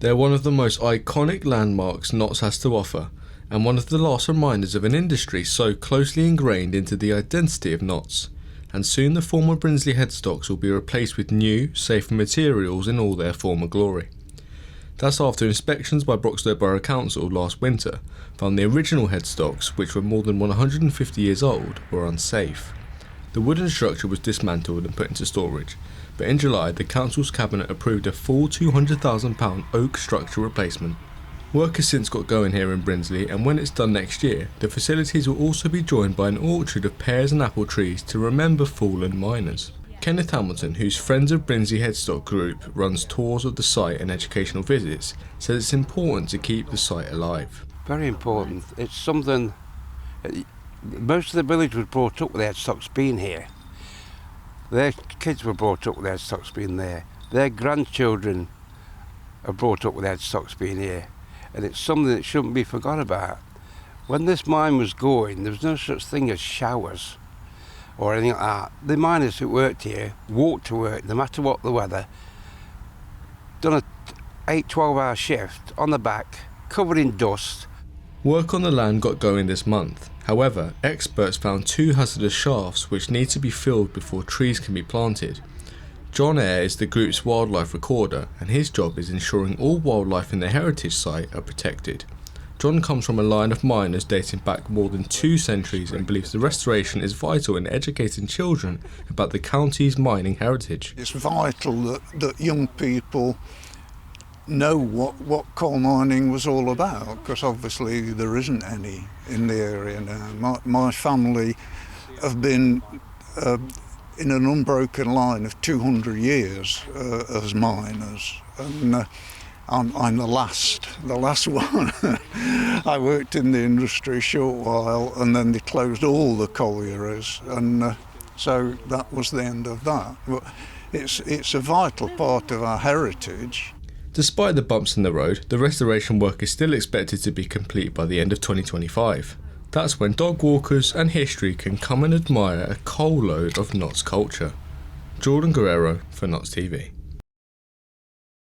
They're one of the most iconic landmarks Notts has to offer, and one of the last reminders of an industry so closely ingrained into the identity of Notts. And soon the former Brinsley Headstocks will be replaced with new, safer materials in all their former glory. That's after inspections by Broxtowe Borough Council last winter found the original headstocks, which were more than 150 years old, were unsafe. The wooden structure was dismantled and put into storage, but in July the Council's Cabinet approved a full £200,000 oak structure replacement. Work has since got going here in Brinsley, and when it's done next year, the facilities will also be joined by an orchard of pears and apple trees to remember fallen miners. Kenneth Hamilton, whose Friends of Brinsley Headstock group runs tours of the site and educational visits, says it's important to keep the site alive. Very important. It's something. Most of the village was brought up with headstocks being here. Their kids were brought up with headstocks being there. Their grandchildren are brought up with headstocks being here. And it's something that shouldn't be forgot about. When this mine was going, there was no such thing as showers or anything like that. The miners who worked here walked to work no matter what the weather, done a 8-12-hour shift on the back, covered in dust. Work on the land got going this month. However, experts found 2 hazardous shafts which need to be filled before trees can be planted. John Eyre is the group's wildlife recorder, and his job is ensuring all wildlife in the heritage site are protected. John comes from a line of miners dating back more than 2 centuries and believes the restoration is vital in educating children about the county's mining heritage. It's vital that young people know what coal mining was all about, because obviously there isn't any in the area now. My family have been in an unbroken line of 200 years as miners, and I'm the last one. I worked in the industry a short while, and then they closed all the collieries, and so that was the end of that. But it's a vital part of our heritage. Despite the bumps in the road, the restoration work is still expected to be complete by the end of 2025. That's when dog walkers and history can come and admire a coal load of Notts culture. Jordan Guerrero for Notts TV.